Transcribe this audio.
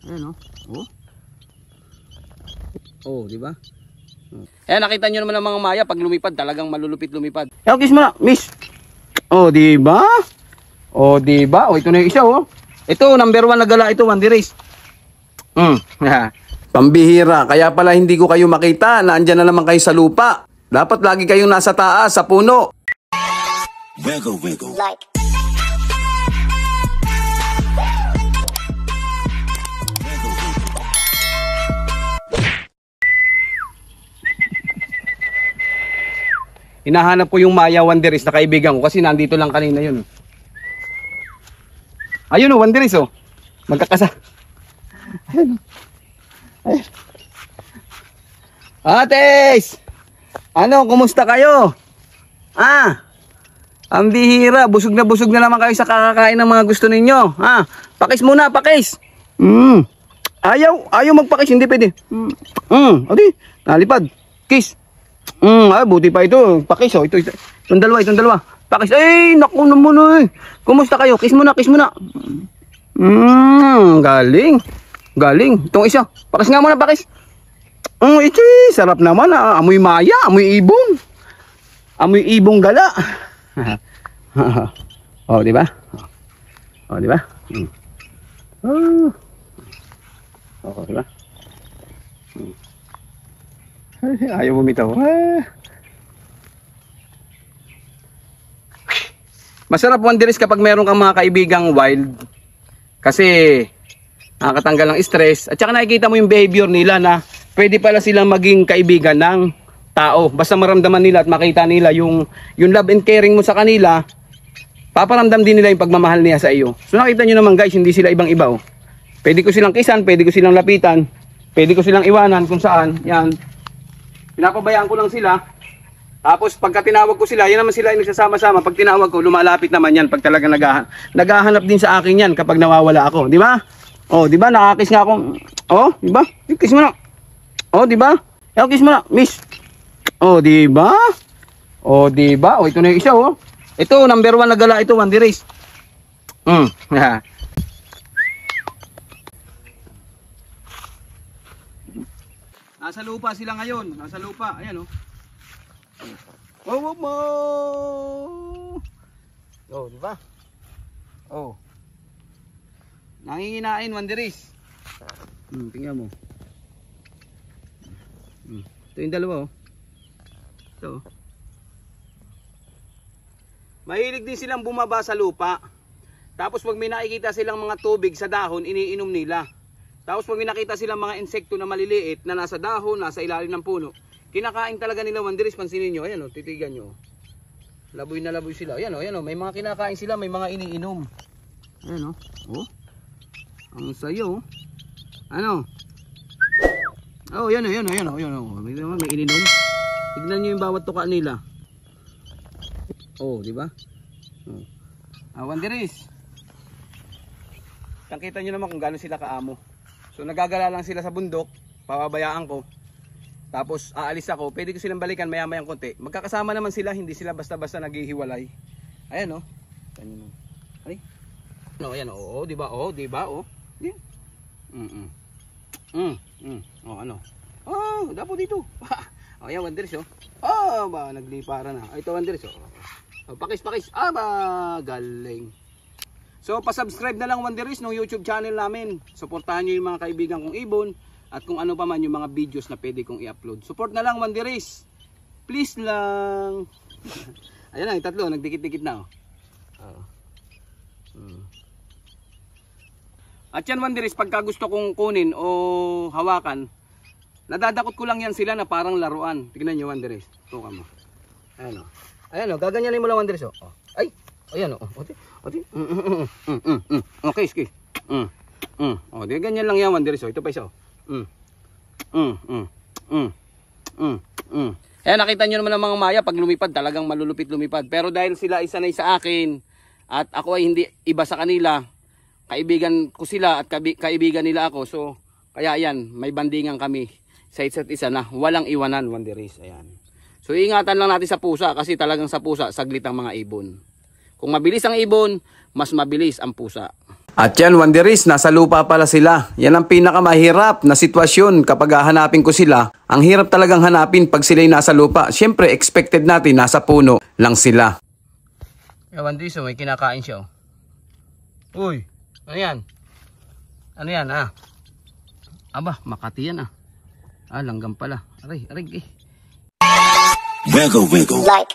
Ayan oh. Oh. Oh, di ba? Ayan, nakita nyo naman ang mga maya pag lumipad, talagang malulupit lumipad. Ayan, kiss mo na, miss. Oh, di ba? Oh, di ba? Oh, ito na yung isa oh. Ito, number 1 na gala ito, Wandy Race. Pambihira, kaya pala hindi ko kayo makita na andyan na naman kayo sa lupa. Dapat lagi kayong nasa taas, sa puno. Wiggle, wiggle. Like. Hinahanap ko yung Maya Wandy Race na kaibigan ko kasi nandito lang kanina yun. Ayun oh, Wandy Race oh. Magkakasa. Ayun. Ayun. Ates! Ano, kumusta kayo? Ang bihira, busog na naman kayo sa kakakain ng mga gusto ninyo. Pakis muna, pakis. Ayaw magpakis, hindi pwede. Adi, nalipad. Kiss. Ay, buti pa ito. Pakis oh, itong dalawa. Pakis. Ay, naku naman eh. Kumusta kayo? Kiss muna. Galing. Itong isa. Pakis nga muna, pakis. Ito, sarap naman. Amoy maya, amoy ibong. Amoy ibong gala. Oh, di ba? Oh, di ba? Oh, di ba? Ayaw bumitaw. Masarap Wandy Race kapag meron kang mga kaibigang wild. Kasi nakakatanggal ng stress. At saka nakikita mo yung behavior nila na pwede pala silang maging kaibigan ng tao. Basta maramdaman nila at makita nila yung love and caring mo sa kanila, paparamdam din nila yung pagmamahal niya sa iyo. So nakita nyo naman guys, hindi sila ibang iba oh. Pwede ko silang kisan, pwede ko silang lapitan, pwede ko silang iwanan kung saan. Yan. Pinapabayaan ko lang sila. Tapos pagka tinawag ko sila, yan naman sila ay nagsasama-sama. Pag tinawag ko, lumalapit naman yan pag talaga naghahanap din sa akin yan kapag nawawala ako. Di ba? Oh, di ba? Nakakis nga akong. Oh, di ba? Kiss mo na. Oh, di ba? Kiss mo na, miss. Oh, di ba? Oh, di ba? Oh, ito na yung isa oh. Ito, number 1 na gala ito, Wandy Race. Nasa lupa sila ngayon. Nasa lupa. Ayan oh. Oh, mo. Oh, di ba? Oh. Nanginginain, Wandy Race. Tingnan mo. Ito yung dalawa oh. Ito. Mahilig din silang bumaba sa lupa. Tapos pag may nakikita silang mga tubig sa dahon, iniinom nila. Tapos pag may nakita silang mga insekto na maliliit na nasa dahon, nasa ilalim ng puno, kinakain talaga nila Wandy Race. Pansinin nyo, ayan o, titigan nyo. Laboy na laboy sila. Ayan o, may mga kinakain sila, may mga iniinom. Ayan o, oh. Ang sayo. Ano? Oh, yan o. May ininom. Tignan nyo yung bawat tuka nila. Oh, di ba? Wandy Race. Nakita nyo naman kung gaano sila kaamo. So nagagala lang sila sa bundok, pababayaan ko. Tapos aalis ako, pwede ko silang balikan maya-mayang konti. Magkakasama naman sila, hindi sila basta-basta naghihiwalay. Ayan oh. Ay. No, ayan oh, di ba? Oh, di ba? Oh. Yan. Oh, ano? Oh, dapo dito. Oh, ayan Wandy Race oh. Oh, ba nagliparan na. Ito Wandy Race oh. Oh, pakis. Ba, galing. So, pa-subscribe na lang Wandy Race ng YouTube channel namin. Suportahan nyo yung mga kaibigan kong ibon at kung ano pa man yung mga videos na pwede kong i-upload. Support na lang Wandy Race. Please lang. Ayan na, yung tatlo, nagdikit-dikit na. At yan Wandy Race, pagka gusto kong kunin o hawakan, nadadakot ko lang yan sila na parang laruan. Tignan nyo Wandy Race. Tuka mo. Ayan o. Ayan o, gaganyanin mo lang Wandy Race o. Ay, ayan o. Okay, ski. Oh, di ganyan lang yan Wandy Race. Ito pa isa. Ayan, nakita nyo naman ang mga maya pag lumipad, talagang malulupit lumipad. Pero dahil sila ay sanay sa akin at ako ay hindi iba sa kanila, kaibigan ko sila at kaibigan nila ako. So, kaya ayan, may bandingan kami sa isa't isa na walang iwanan Wandy Race. Ayan. So, ingatan lang natin sa pusa kasi talagang sa pusa saglit ang mga ibon. Kung mabilis ang ibon, mas mabilis ang pusa. At yan, Wanderis, nasa lupa pala sila. Yan ang pinakamahirap na sitwasyon kapag hahanapin ko sila. Ang hirap talagang hanapin pag sila'y nasa lupa. Siyempre, expected natin nasa puno lang sila. Wanderis, may kinakain siya. Uy, ano yan? Ano yan, ah? Aba, Makati yan, ah. Ah, langgam pala. Aray, eh. Wiggle, wiggle. Like